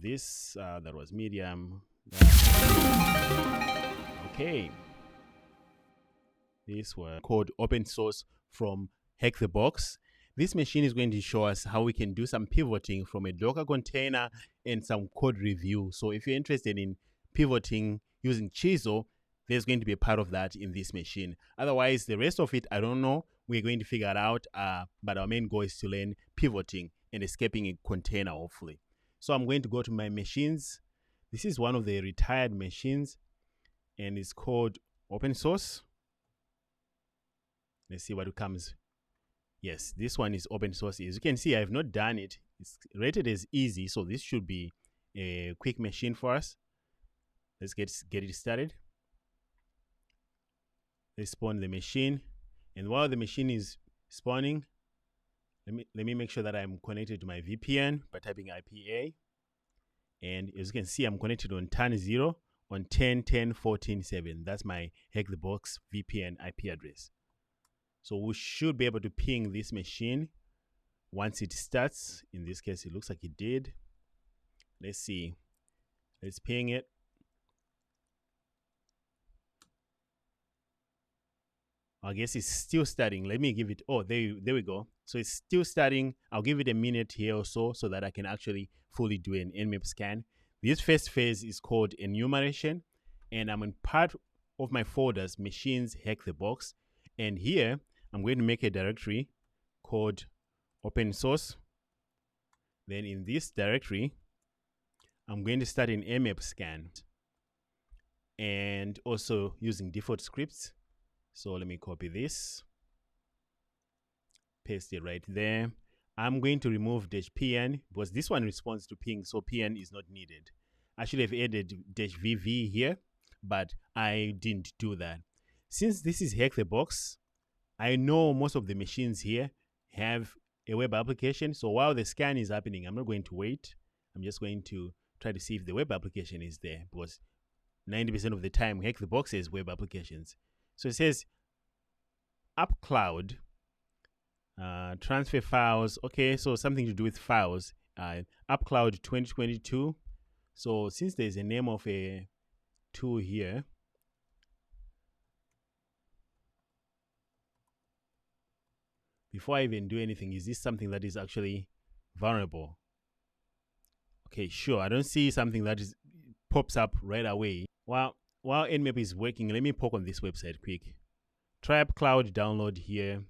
this, that was medium. Okay. This was called open source from HACKTHEBOX. This machine is going to show us how we can do some pivoting from a Docker container and some code review. So if you're interested in pivoting using Chisel, there's going to be a part of that in this machine. Otherwise, the rest of it, I don't know. We're going to figure it out, but our main goal is to learn pivoting and escaping a container, hopefully. So I'm going to go to my machines. This is one of the retired machines, and it's called open source. Let's see what comes. Yes, this one is open source. As you can see, I have not done it. It's rated as easy, so this should be a quick machine for us. Let's get it started. Let's spawn the machine, and while the machine is spawning, let me make sure that I'm connected to my VPN by typing IPA. And as you can see, I'm connected on TAN 0 on 10.10.14.7. That's my HACKTHEBOX VPN IP address. So we should be able to ping this machine once it starts. In this case, it looks like it did. Let's see. Let's ping it. I guess it's still starting. Let me give it, oh, there we go. So it's still starting. I'll give it a minute here or so that I can actually fully do an nmap scan. This first phase is called Enumeration, and I'm in part of my folders, machines, HACKTHEBOX. And here, I'm going to make a directory called open source. Then in this directory, I'm going to start an nmap scan and also using default scripts. So let me copy this, paste it right there. I'm going to remove -pn because this one responds to ping, so pn is not needed. I should have added -vv here, but I didn't do that. Since this is HACKTHEBOX, I know most of the machines here have a web application. So while the scan is happening, I'm not going to wait. I'm just going to try to see if the web application is there, because 90% of the time, HACKTHEBOX has web applications. So it says upcloud, transfer files. Okay, so something to do with files. Upcloud 2022. So since there's a name of a tool here, before I even do anything, is this something that is actually vulnerable? Okay, sure. I don't see something that pops up right away. While nmap is working, let me poke on this website quick. Try upcloud download here.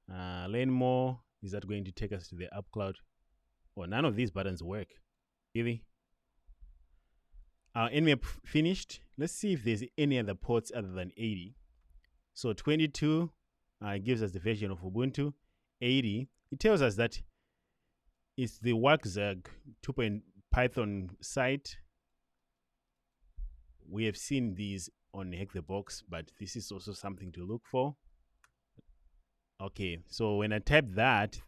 Learn more. Is that going to take us to the upcloud? Oh, none of these buttons work. Really? Our nmap finished. Let's see if there's any other ports other than 80. So 22 gives us the version of Ubuntu. 80, it tells us that it's the WACZAG 2. Python site. We have seen these on HACKTHEBOX, but this is also something to look for. Okay, so when I type that,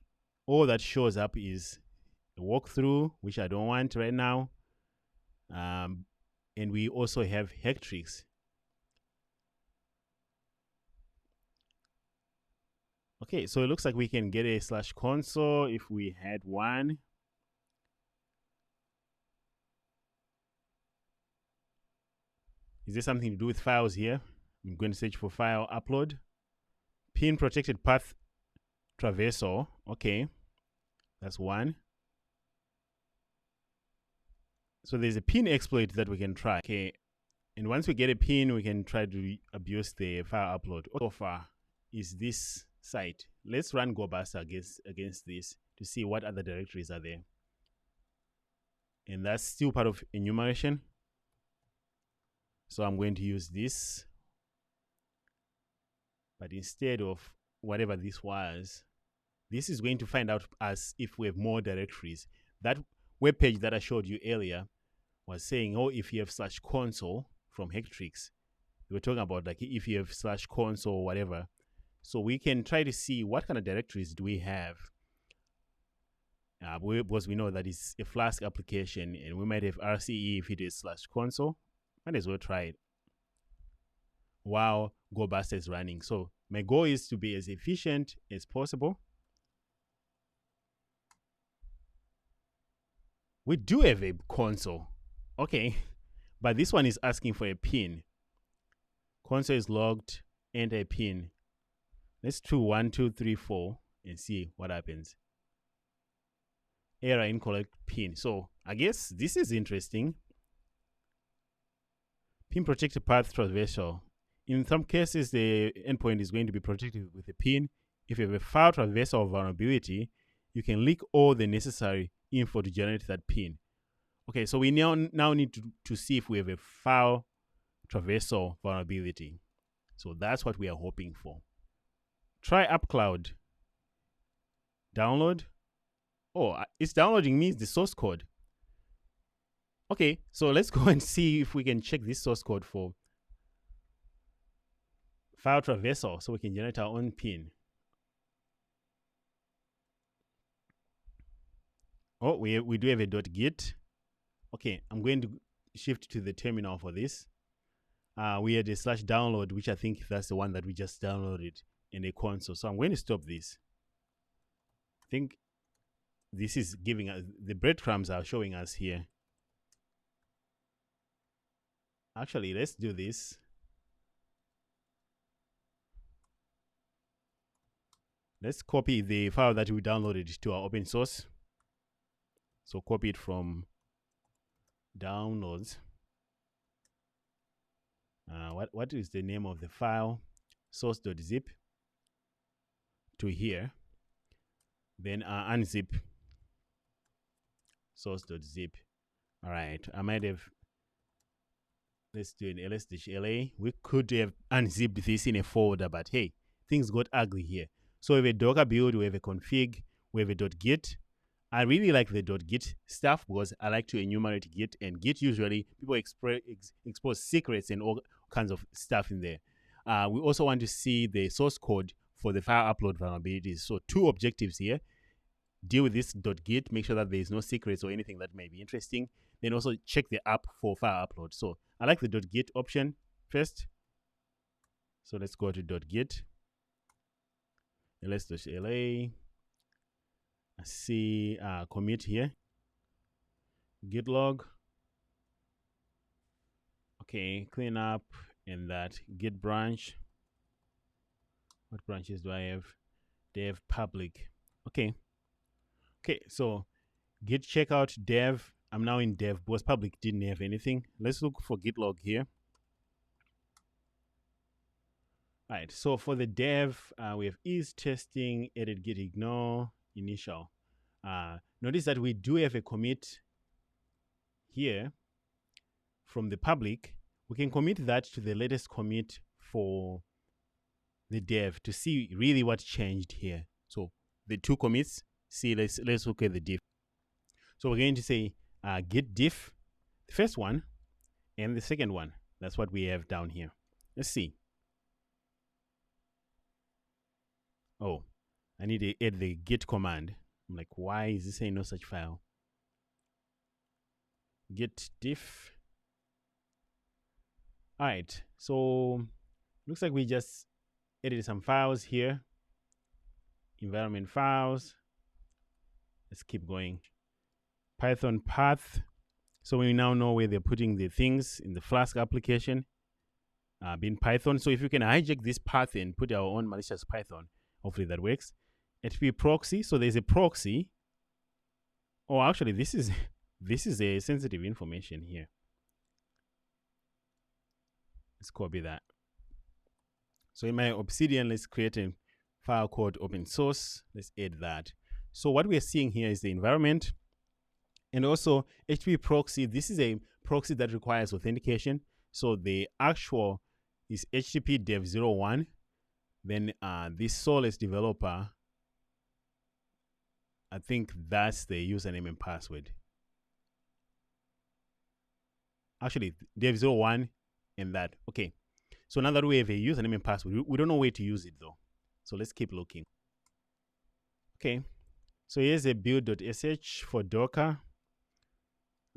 all that shows up is a walkthrough, which I don't want right now. And we also have Hactrix. Okay, so it looks like we can get a /console if we had one. Is there something to do with files here? I'm going to search for file upload. Pin protected path traversal. Okay, that's one. So there's a pin exploit that we can try. Okay, and once we get a pin, we can try to abuse the file upload. So far is this site. Let's run GoBuster against this to see what other directories are there. And that's still part of enumeration. So I'm going to use this, but instead of whatever this was, this is going to find out as if we have more directories. That web page that I showed you earlier was saying, oh, if you have /console from Hactrix, we were talking about like if you have /console or whatever. So we can try to see what kind of directories do we have. Because we know that it's a Flask application, and we might have RCE if it is /console. Might as well try it while GoBuster is running. So my goal is to be as efficient as possible. We do have a console. Okay. But this one is asking for a pin. Console is logged, enter a pin. Let's do 1, 2, 3, 4 and see what happens. Error, incorrect pin. So I guess this is interesting. Pin protected path traversal. In some cases, the endpoint is going to be protected with a pin. If you have a file traversal vulnerability, you can leak all the necessary info to generate that pin. Okay, so we now need to see if we have a file traversal vulnerability. So that's what we are hoping for. Try UpCloud. Download. Oh, it's downloading me the source code. Okay, so let's go and see if we can check this source code for file traversal so we can generate our own pin. Oh, we do have a .git. Okay, I'm going to shift to the terminal for this. We had a /download, which I think that's the one that we just downloaded in a console. So I'm going to stop this. I think this is giving us, the breadcrumbs are showing us here. Actually, let's do this. Let's copy the file that we downloaded to our open source. So copy it from downloads. What is the name of the file? Source.zip to here. Then unzip source.zip. All right, I might have, let's do an ls-la. We could have unzipped this in a folder, but hey, things got ugly here. So we have a Docker build, we have a config, we have a .git. I really like the .git stuff because I like to enumerate Git, and Git usually people expose secrets and all kinds of stuff in there. We also want to see the source code for the file upload vulnerabilities. So two objectives here. Deal with this .git, make sure that there is no secrets or anything that may be interesting. Then also check the app for file upload. So I like the .git option first. So let's go to .git. ls-la. I see commit here. Git log. Okay, clean up and that git branch. What branches do I have? Dev public. Okay. Okay, so git checkout dev. I'm now in dev because public didn't have anything. Let's look for git log here. All right, so for the dev, we have is testing, edit git ignore, initial. Notice that we do have a commit here from the public. We can commit that to the latest commit for the dev to see really what changed here. So the two commits, see, let's look at the diff. So we're going to say git diff, the first one and the second one. That's what we have down here. Let's see. Oh, I need to add the git command. I'm like, why is this saying no such file? Git diff. All right, so looks like we just edited some files here. Environment files. Let's keep going. Python path. So we now know where they're putting the things in the Flask application. Being Python. So if you can hijack this path and put our own malicious Python, hopefully that works. HTTP proxy. So there's a proxy. Oh, actually, this is a sensitive information here. Let's copy that. So in my Obsidian, let's create a file called open source. Let's add that. So what we are seeing here is the environment and also HTTP proxy. This is a proxy that requires authentication. So the actual is HTTP dev 01. Then this soulless developer, I think that's the username and password. Actually, dev 01 and that. Okay. So now that we have a username and password, we don't know where to use it though. So let's keep looking. Okay. So here's a build.sh for Docker.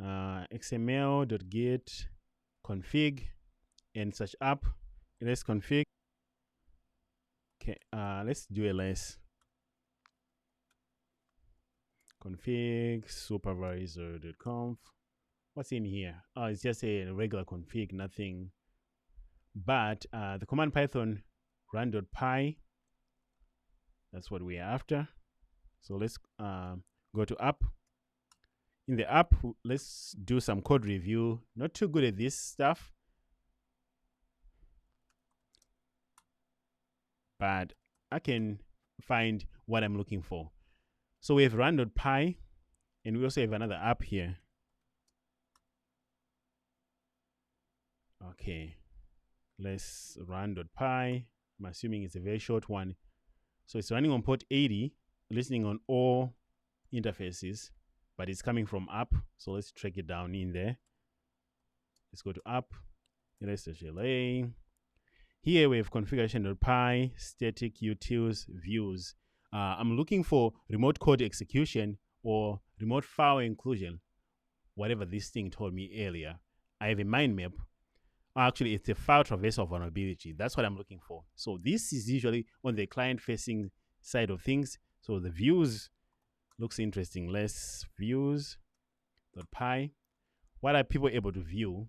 XML.git config and such app. Let's config. Okay. Let's do ls. config supervisor.conf. What's in here? Oh, it's just a regular config, nothing. But the command Python run.py, that's what we're after. So let's go to app. In the app, let's do some code review. Not too good at this stuff, but I can find what I'm looking for. So we have run.py, and we also have another app here. Okay, let's run.py. I'm assuming it's a very short one. So it's running on port 80, listening on all interfaces, but it's coming from app. So let's track it down in there. Let's go to app, LA. Here we have configuration.py, static utils, views. I'm looking for remote code execution or remote file inclusion, whatever this thing told me earlier. I have a mind map. Actually, it's a file traversal vulnerability. That's what I'm looking for. So this is usually on the client-facing side of things. So the views looks interesting. Less views.py. What are people able to view?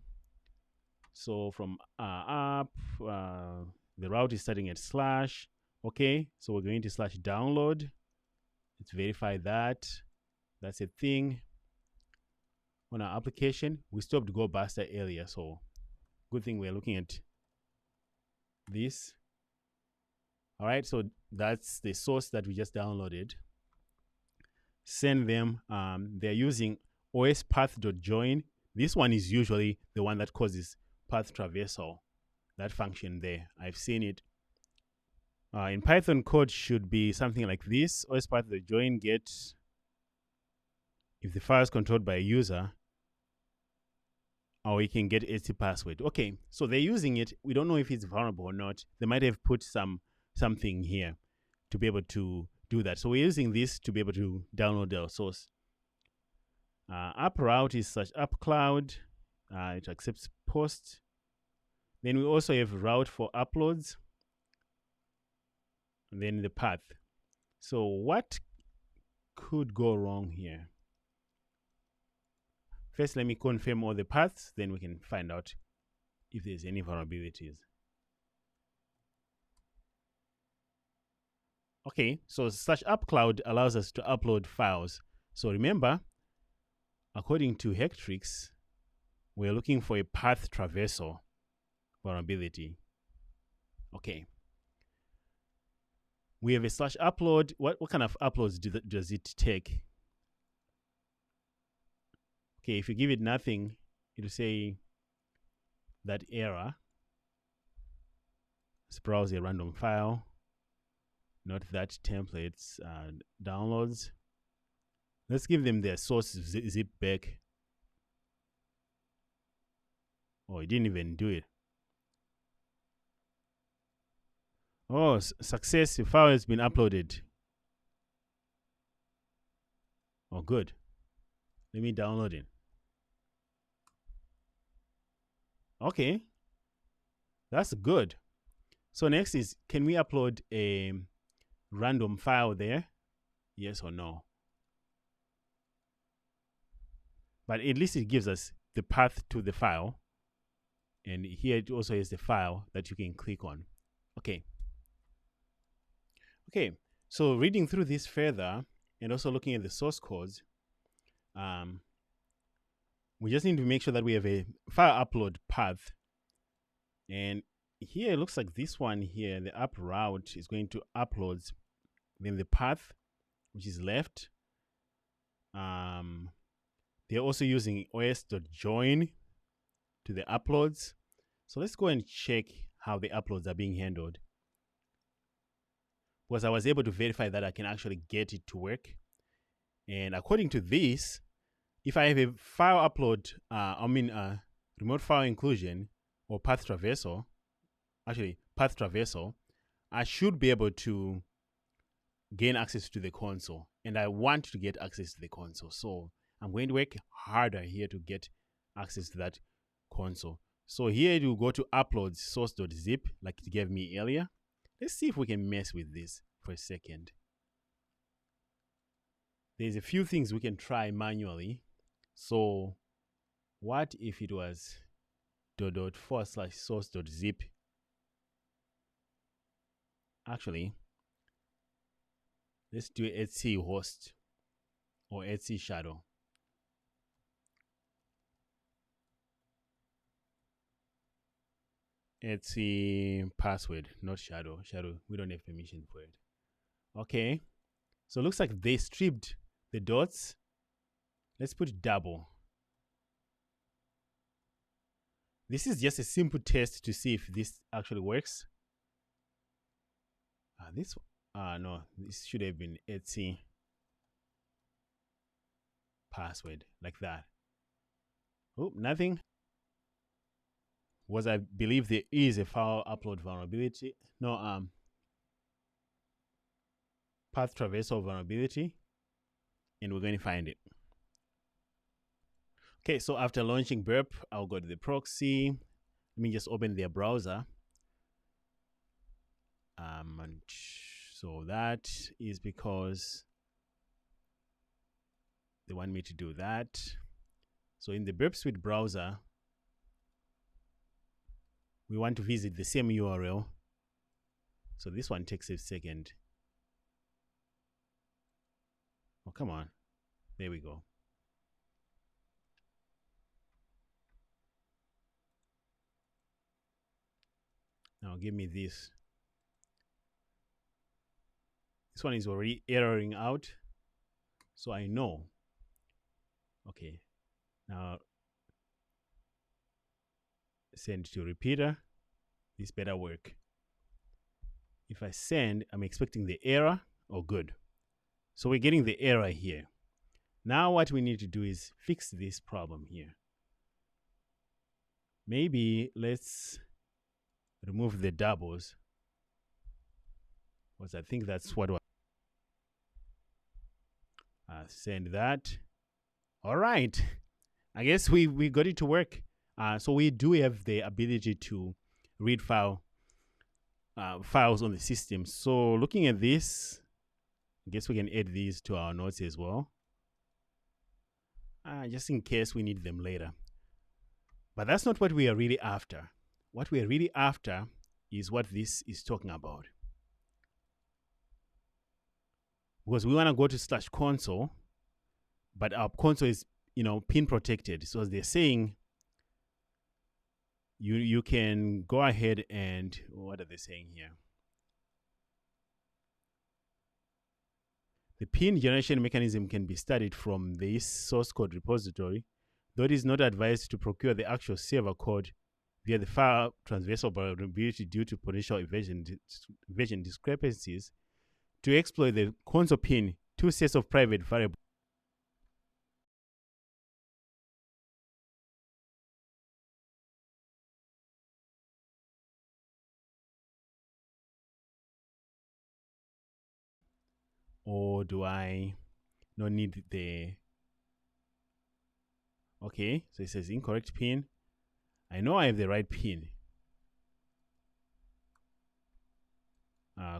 So from app, the route is starting at /. Okay, so we're going to /download. Let's verify that. That's a thing. On our application, we stopped Go Buster earlier, so good thing we're looking at this. All right, so that's the source that we just downloaded. Send them. They're using ospath.join. This one is usually the one that causes path traversal, that function there. I've seen it. In Python code should be something like this. ospath.join get if the file is controlled by a user, or we can get its password. Okay, so they're using it. We don't know if it's vulnerable or not. They might have put something here to be able to do that. So we're using this to be able to download our source. App route is /app cloud. It accepts post. Then we also have route for uploads. And then the path. So what could go wrong here? First, let me confirm all the paths, then we can find out if there's any vulnerabilities. Okay, so /app cloud allows us to upload files. So remember, according to Hacktricks, we're looking for a path traversal vulnerability. Okay. We have a /upload. What kind of uploads does it take? Okay, if you give it nothing, it'll say that error. Let's browse a random file. Not that templates downloads. Let's give them their source zip back. Oh, it didn't even do it. Oh, success, the file has been uploaded. Oh, good. Let me download it. Okay, that's good. So next is, can we upload a random file there? Yes or no? But at least it gives us the path to the file. And here it also has the file that you can click on. Okay. Okay, so reading through this further and also looking at the source codes, we just need to make sure that we have a file upload path. And here it looks like this one here, the app route is going to uploads, then the path, which is left. They're also using os.join to the uploads. So let's go and check how the uploads are being handled. Because I was able to verify that I can actually get it to work. And according to this, if I have a file upload, remote file inclusion or path traversal, I should be able to gain access to the console. And I want to get access to the console. So I'm going to work harder here to get access to that console. So here you go to uploads source.zip like it gave me earlier. Let's see if we can mess with this for a second. there's a few things we can try manually. So what if it was ./source.zip? Actually, let's do etc host or etc shadow. Etc password, not shadow. Shadow, we don't have permission for it. Okay, so it looks like they stripped the dots. Let's put double. This is just a simple test to see if this actually works. No, this should have been etc password, like that. Oh, nothing. Was I believe there is a file upload vulnerability. No, path traversal vulnerability, and we're going to find it. Okay, so after launching burp, I'll go to the proxy. Let me just open their browser. And so that is because they want me to do that. So in the burp suite browser, we want to visit the same URL. So this one takes a second. Oh, come on. There we go. Now give me this. This one is already erroring out. So I know. Okay. Now send to repeater. This better work. If I send, I'm expecting the error. Oh, good. So we're getting the error here. Now what we need to do is fix this problem here. Maybe let's remove the doubles, because I think that's what send that. All right. I guess we got it to work. So we do have the ability to read files on the system. So looking at this, I guess we can add these to our notes as well, just in case we need them later. But that's not what we are really after. What we are really after is what this is talking about. Because we want to go to /console, but our console is, pin protected. So as they're saying, you can go ahead and, what are they saying here? The pin generation mechanism can be studied from this source code repository, though it is not advised to procure the actual server code via the file traversal vulnerability due to potential evasion discrepancies. To exploit the console pin, two sets of private variables or do I not need the... Okay, so it says incorrect pin. I know I have the right pin.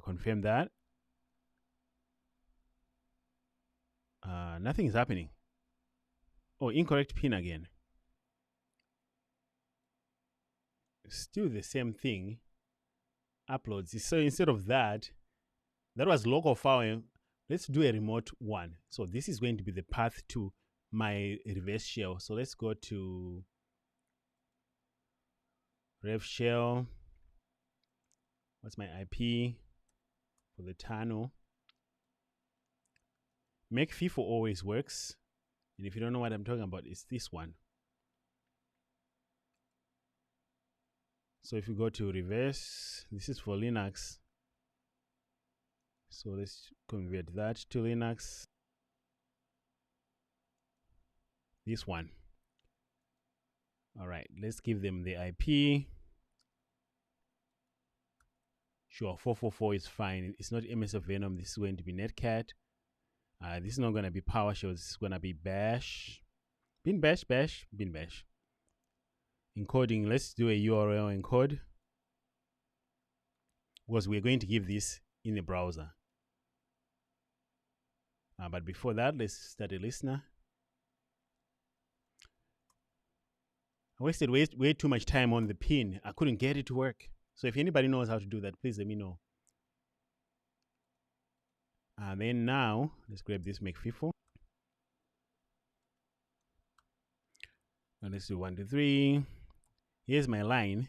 Confirm that. Nothing is happening. Oh, incorrect pin again. Still the same thing. Uploads. So instead of that was local file. Let's do a remote one. So this is going to be the path to my reverse shell. So let's go to rev shell. What's my IP for the tunnel? Make FIFO always works. And if you don't know what I'm talking about, it's this one. So if you go to reverse, this is for Linux. So let's convert that to Linux. This one. All right, let's give them the IP. Sure, 444 is fine. It's not MSF Venom. This is going to be Netcat. This is not going to be PowerShell. This is going to be Bash. Bin Bash. Encoding. Let's do a URL encode, because we're going to give this in the browser. But before that, let's start a listener. I wasted way too much time on the pin. I couldn't get it to work. So if anybody knows how to do that, please let me know. And then now, let's grab this make FIFO. And let's do 1, 2, 3. Here's my line.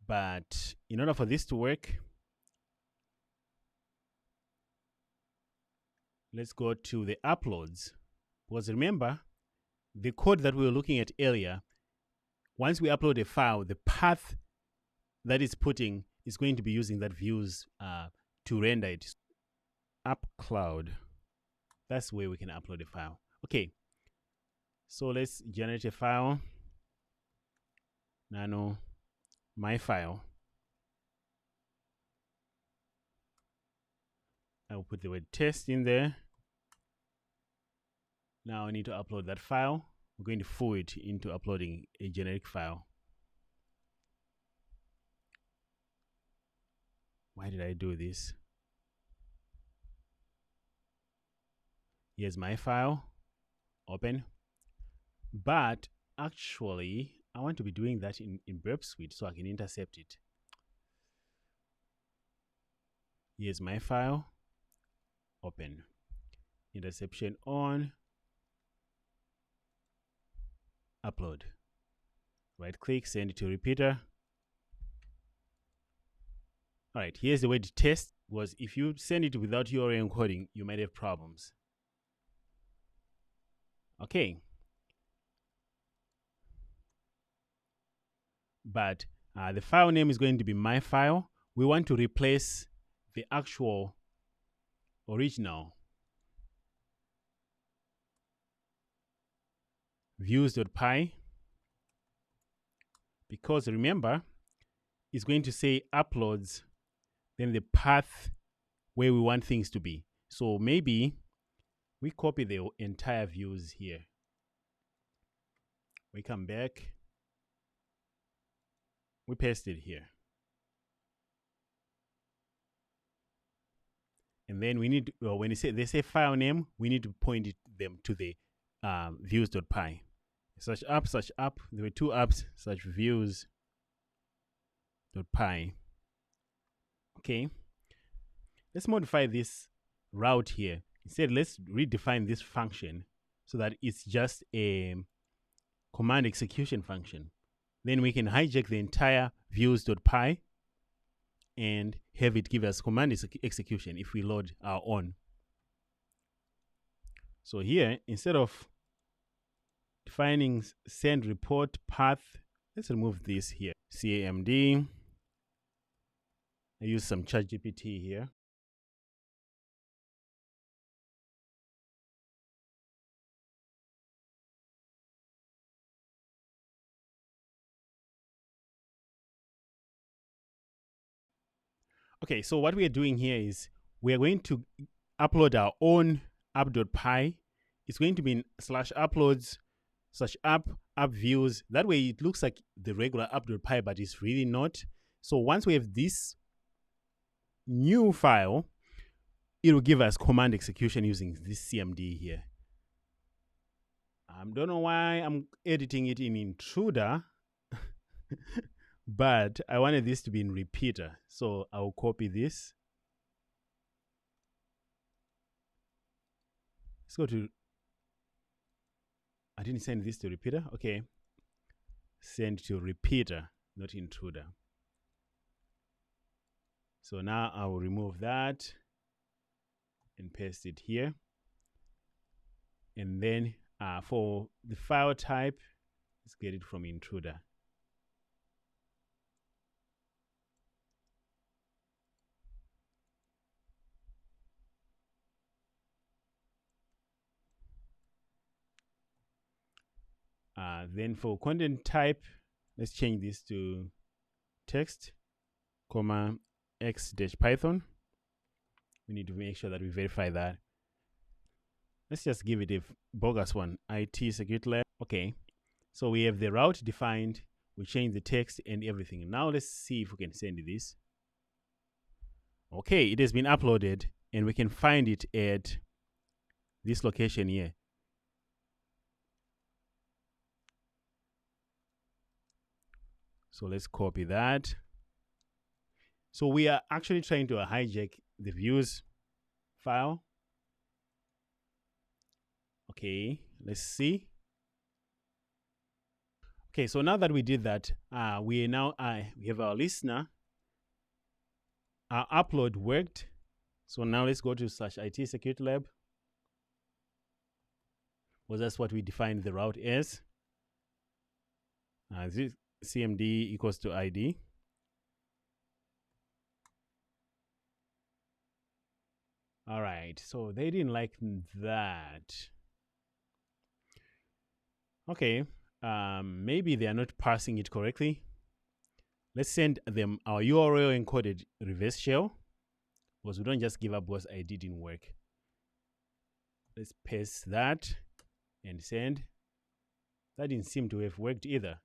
But in order for this to work, let's go to the uploads. Because remember, the code that we were looking at earlier, once we upload a file, the path that it's putting is going to be using that views to render it. App cloud. That's where we can upload a file. Okay. So let's generate a file. Nano, my file. I will put the word test in there. Now I need to upload that file. We're going to forward it into uploading a generic file. Why did I do this? Here's my file. Open. But actually, I want to be doing that in Burp Suite so I can intercept it. Here's my file. Open. Interception on. Upload. Right click, send it to repeater. All right, here's the way to test. Was if you send it without URL encoding, you might have problems. Okay. But the file name is going to be my file. We want to replace the actual original views.py, because remember, it's going to say uploads, then the path where we want things to be. So maybe we copy the entire views here. We come back. We paste it here. And then we need, when they say file name, we need to point them to the views.py. Such app. There were 2 apps, such views.py. Okay. Let's modify this route here. Instead, let's redefine this function so that it's just a command execution function. Then we can hijack the entire views.py and have it give us command execution if we load our own. So here, instead of defining send report path, let's remove this here. CAMD. I use some ChatGPT here. Okay, so what we are doing here is we are going to upload our own app.py. It's going to be in /uploads /app views. That way it looks like the regular app.py, but it's really not. So once we have this new file, it will give us command execution using this CMD here. I don't know why I'm editing it in Intruder, but I wanted this to be in repeater. So I'll copy this. Let's go to, I didn't send this to repeater. Okay. Send to repeater, not intruder. So now I will remove that and paste it here. And then for the file type, let's get it from intruder. Then for content type, let's change this to text, comma, x-python. We need to make sure that we verify that. Let's just give it a bogus one, IT security lab. Okay, so we have the route defined. We change the text and everything. Now let's see if we can send this. Okay, it has been uploaded. and we can find it at this location here. So let's copy that. So we are actually trying to hijack the views file. Okay, let's see. Okay, so now that we did that, we have our listener. Our upload worked. So now let's go to /IT security lab. Well, that's what we defined the route as. This CMD equals to ID. All right, so they didn't like that. Okay, maybe they are not parsing it correctly. Let's send them our URL encoded reverse shell, because we don't just give up because ID didn't work. Let's paste that and send. That didn't seem to have worked either.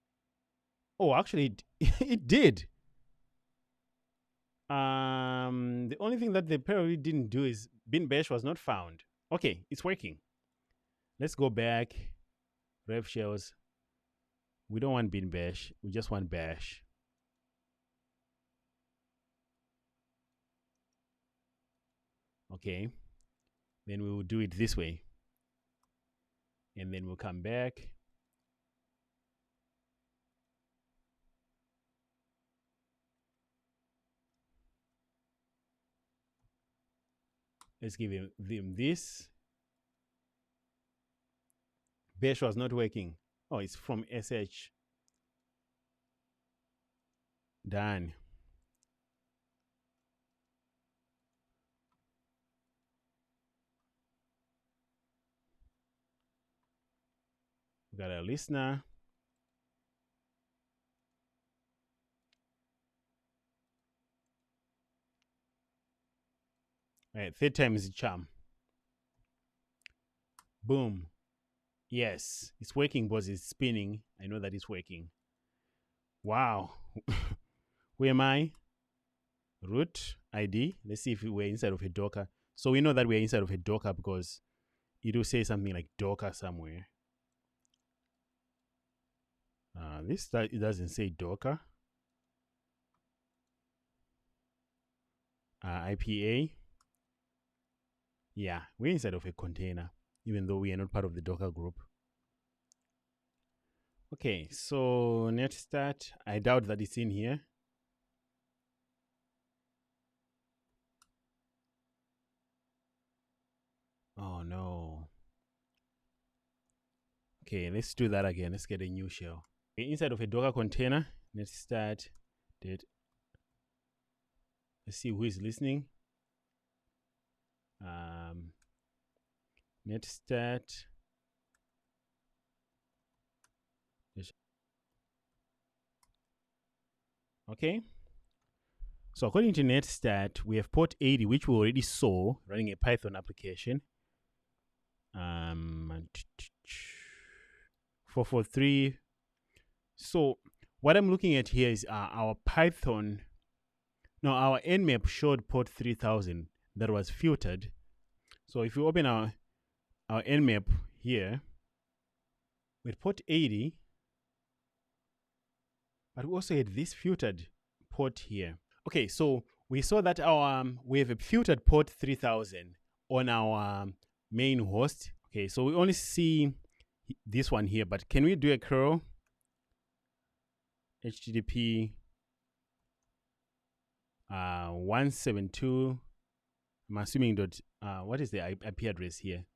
Oh, actually, it did. The only thing that they probably didn't do is bin bash was not found. Okay, it's working. Let's go back. Rev shells. We don't want bin bash. We just want bash. Okay. Then we will do it this way. And then we'll come back. Let's give them this. Bash was not working. Oh, it's from SH. Done. We got a listener. All right, third time is the charm. Boom. Yes, it's working because it's spinning. I know that it's working. Wow. Where am I? Root ID. Let's see if we're inside of a Docker. So we know that we're inside of a Docker because it will say something like Docker somewhere. It doesn't say Docker. IPA. Yeah, we're inside of a container, even though we are not part of the Docker group. Okay, so net start. I doubt that it's in here. Oh no. Okay, let's do that again. Let's get a new shell. Okay, inside of a Docker container, let's start. Let's see who is listening. Net start. Okay. So according to netstat, we have port 80, which we already saw running a Python application. 443. So what I'm looking at here is our Python. No, our Nmap showed port 3000 that was filtered. So if you open our Nmap here with port 80, but we also had this filtered port here. Okay, so we saw that we have a filtered port 3000 on our main host. Okay, so we only see this one here, but can we do a curl? HTTP 172. I'm assuming what is the IP address here?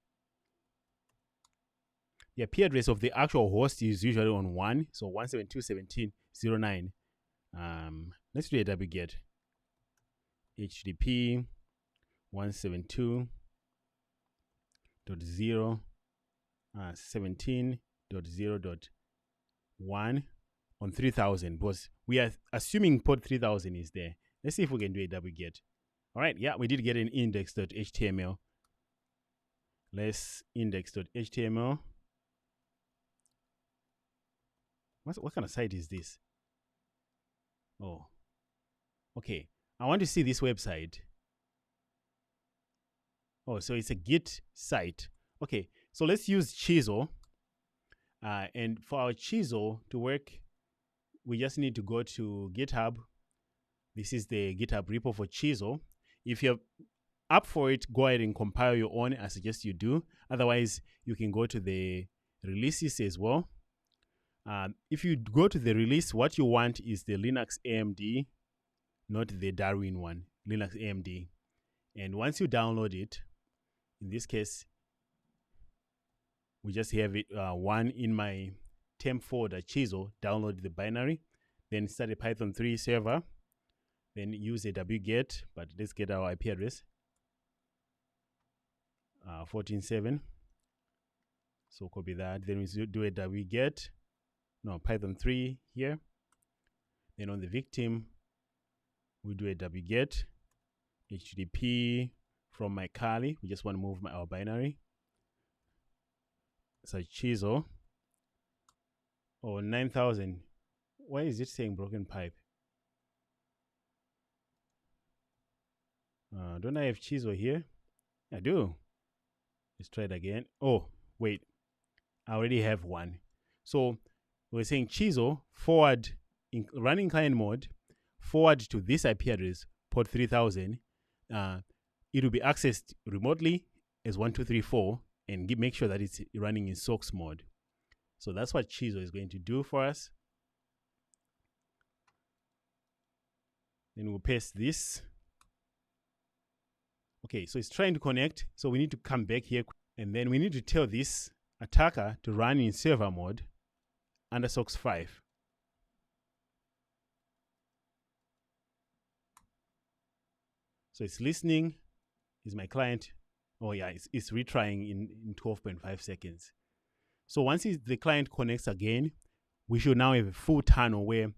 The IP address of the actual host is usually on 1, so 172.17.09. Let's do a wget. HTTP 172.17.0.1 on 3000, because we are assuming port 3000 is there. Let's see if we can do a wget. All right, yeah, we did get an index.html. Let's index.html. What kind of site is this? Oh, okay. I want to see this website. Oh, so it's a Git site. Okay, so let's use Chisel. And for our Chisel to work, we just need to go to GitHub. This is the GitHub repo for Chisel. If you're up for it, go ahead and compile your own. I suggest you do. Otherwise, you can go to the releases as well. If you go to the release, what you want is the Linux AMD, not the Darwin one, Linux AMD. And once you download it, in this case, we just have it one in my temp folder, Chisel, download the binary, then start a Python 3 server, then use a wget, but let's get our IP address, 14.7. So copy that. Then we do a wget, no, Python 3 here. Then on the victim, we do a wget, HTTP from my Kali. We just want to move our binary. So Chisel. Oh, 9,000. Why is it saying broken pipe? Don't I have Chisel here? I do. Let's try it again. Oh, wait. I already have one. So we're saying Chisel forward in running client mode, forward to this IP address, port 3000. It will be accessed remotely as 1234 and make sure that it's running in SOX mode. So that's what Chisel is going to do for us. Then we'll paste this. Okay, so it's trying to connect. So we need to come back here, and then we need to tell this attacker to run in server mode under SOX 5. So it's listening. Is my client? Oh yeah, it's retrying in 12.5 seconds. So once the client connects again, we should now have a full tunnel where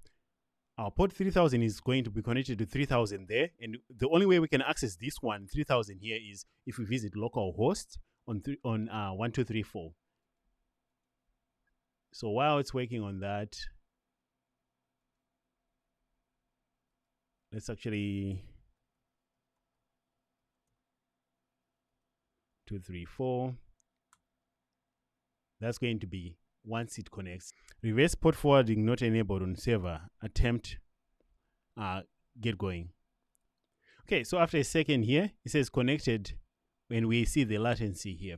our port 3000 is going to be connected to 3000 there. And the only way we can access this one, 3000 here, is if we visit localhost on 1234. So while it's working on that, let's actually 234. That's going to be once it connects. Reverse port forwarding not enabled on server. Attempt get going. Okay, so after a second here, it says connected when we see the latency here.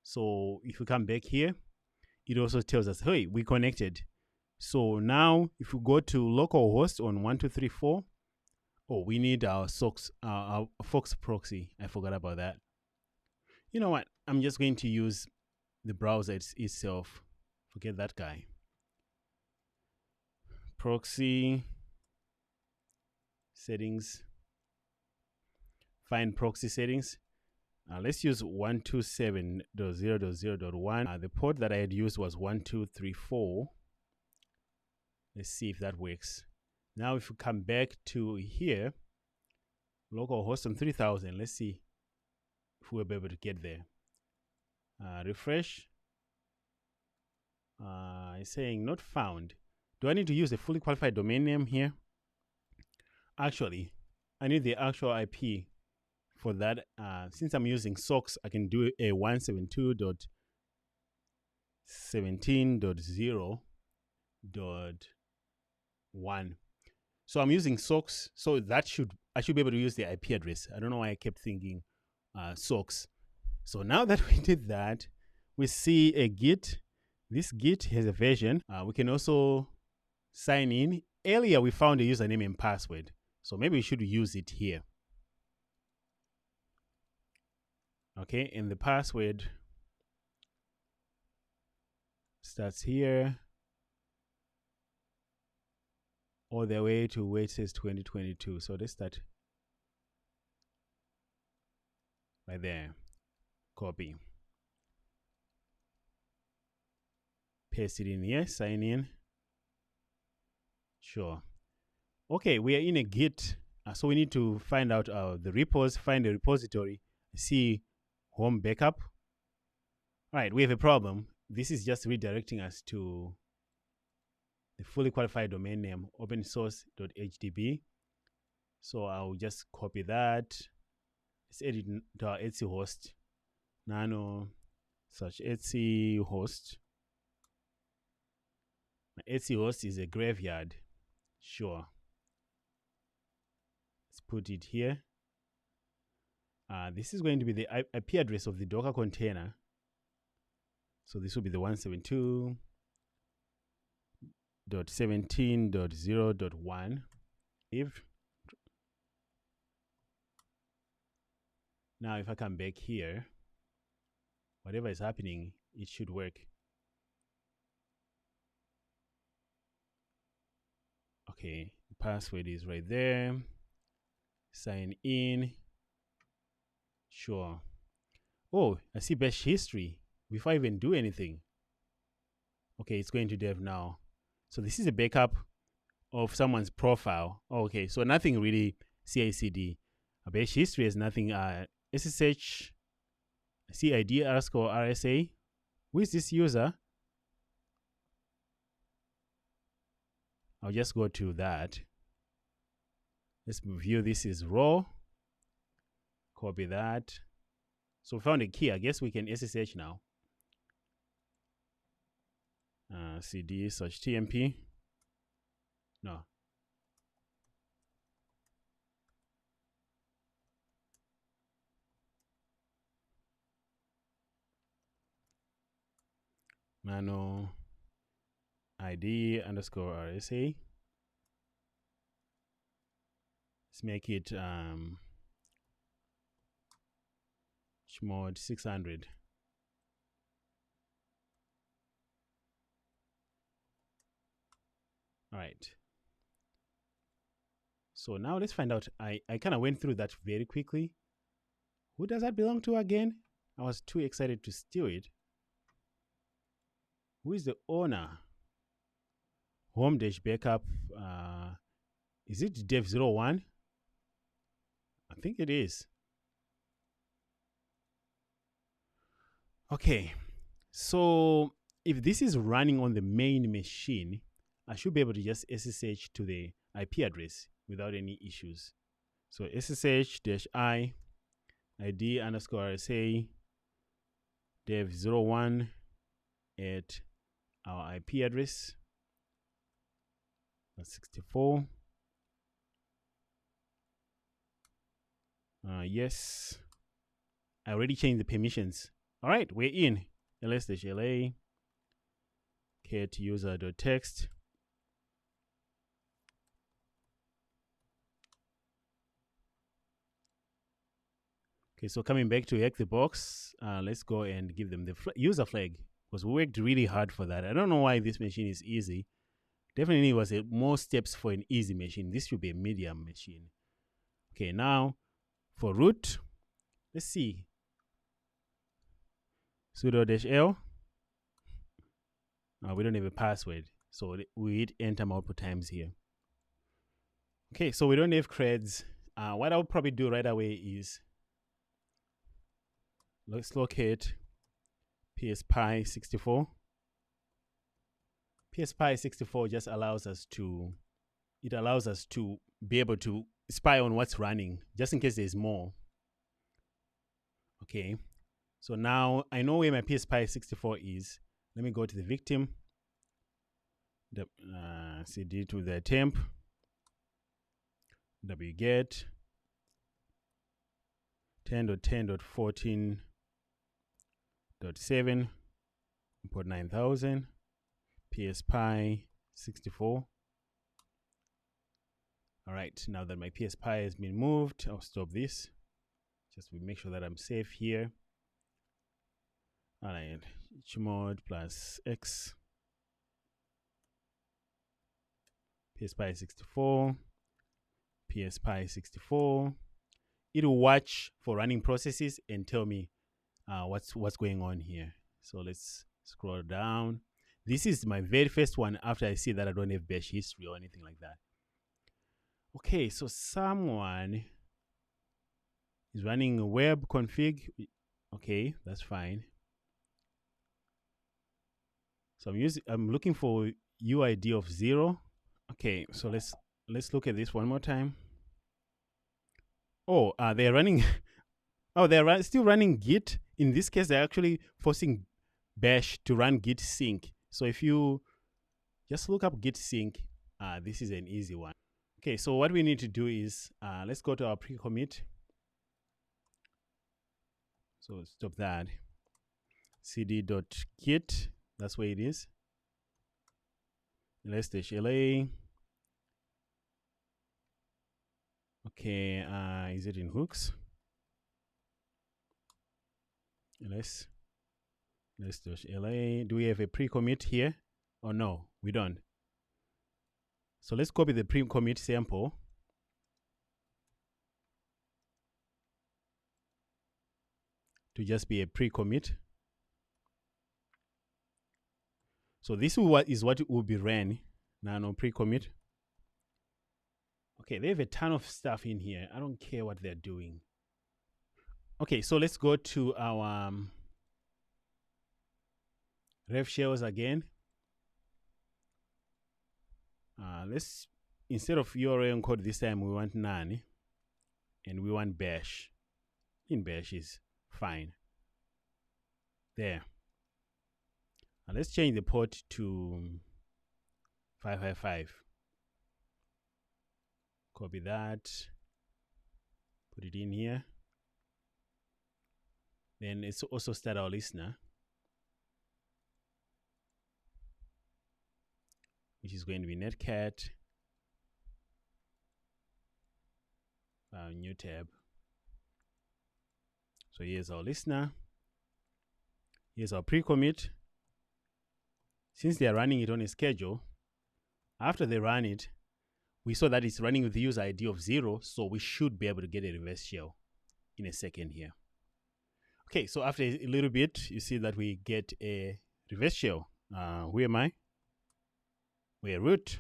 So if we come back here, it also tells us, hey, we connected. So now if we go to localhost on 1234, oh, we need our SOX, our Fox proxy. I forgot about that. You know what? I'm just going to use the browser itself. Forget that guy. Proxy settings. Find proxy settings. Let's use 127.0.0.1. The port that I had used was 1234. Let's see if that works. Now if we come back to here, localhost on 3000, let's see if we'll be able to get there. Refresh. It's saying not found. Do I need to use a fully qualified domain name here? Actually, I need the actual IP for that. Since I'm using SOX, I can do a 172.17.0.1. So I'm using SOX, so that I should be able to use the IP address. I don't know why I kept thinking SOX. So now that we did that, we see a Git. This Git has a version. We can also sign in. Earlier, we found a username and password. So maybe we should use it here. Okay, and the password starts here all the way to where it says 2022. So let's start right there. Copy. Paste it in here, sign in. Sure. Okay, we are in a Git. So we need to find out the repos, find the repository, see home backup. All right, we have a problem. This is just redirecting us to the fully qualified domain name, opensource.hdb. So I'll just copy that Let's edit to our Etsy host. Nano search Etsy host. My Etsy host is a graveyard. Sure. Let's put it here. This is going to be the IP address of the Docker container. So this will be the 172.17.0.1. If now, if I come back here, whatever is happening, it should work. Okay, the password is right there. Sign in. Sure. Oh, I see bash history before I even do anything. Okay, it's going to dev now. So this is a backup of someone's profile. Okay, so nothing really CI/CD. A bash history has nothing. SSH CID _RSA. Who is this user? I'll just go to that. Let's view this is raw. Copy that. So we found a key. I guess we can SSH now. CD search TMP. No. Nano ID _RSA. Let's make it chmod 600. All right. So now let's find out. I kind of went through that very quickly. Who does that belong to again? I was too excited to steal it. Who is the owner? Home dash backup. Is it dev01? I think it is. Okay. So if this is running on the main machine, I should be able to just SSH to the IP address without any issues. So SSH-I ID _RSA dev01 at our IP address. That's 64. Yes. I already changed the permissions. All right, we're in. ls-la cat user.text. Okay, so coming back to HACKTHEBOX, let's go and give them the user flag, because we worked really hard for that. I don't know why this machine is easy. Definitely was more steps for an easy machine. This should be a medium machine. Okay, now for root, let's see. Sudo-L. We don't have a password, so we hit enter multiple times here. Okay, so we don't have creds. What I'll probably do right away is let's locate PSPy64. PSPy64 just allows us to be able to spy on what's running, just in case there's more. Okay, so now I know where my PSPy64 is. Let me go to the victim, cd to the temp, wget 10.10.14.7, import 9000, PSPy64. All right, now that my PSPy has been moved, I'll stop this just to make sure that I'm safe here. All right, chmod plus x, PSPy64, PSPy64. It will watch for running processes and tell me what's going on here. So let's scroll down. This is my very first one after I see that I don't have bash history or anything like that. Okay, so someone is running a web config. Okay, that's fine. So I'm looking for UID of 0. Okay, so let's look at this one more time. Oh, they're running Oh, they're still running Git. In this case, they're actually forcing Bash to run Git sync. So if you just look up Git sync, this is an easy one. Okay, so what we need to do is, let's go to our pre-commit. So stop that. cd.git, that's where it is. ls-la. Okay, is it in hooks? ls-la. Do we have a pre-commit here? Oh no, we don't. So let's copy the pre-commit sample. To just be a pre-commit. So this is what will be ran now on pre-commit. Okay, they have a ton of stuff in here. I don't care what they're doing. Okay, so let's go to our rev shells again. Let's, instead of URL encode this time, we want none, and we want bash. In bash is fine. There. Now let's change the port to 555. Copy that. Put it in here. Then let's also start our listener, which is going to be netcat. New tab. So here's our listener. Here's our pre-commit. Since they are running it on a schedule, after they run it, we saw that it's running with the user ID of 0, so we should be able to get a reverse shell in a second here. Okay, so after a little bit, you see that we get a reverse shell. Who am I? We're root.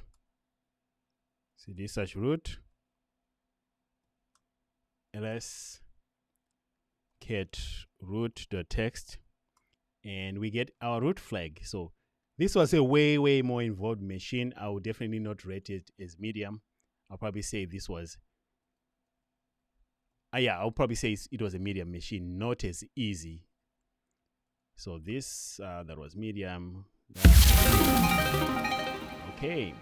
cd search root. ls cat root.text, and we get our root flag. So this was a way more involved machine. I would definitely not rate it as medium. I'll probably say this was, I'll probably say it was a medium machine, not as easy. So this, that was medium. Okay.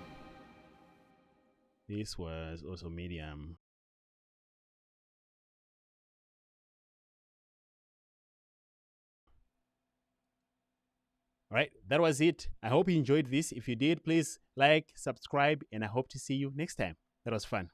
This was also medium. All right, that was it. I hope you enjoyed this. If you did, please like, subscribe, and I hope to see you next time. That was fun.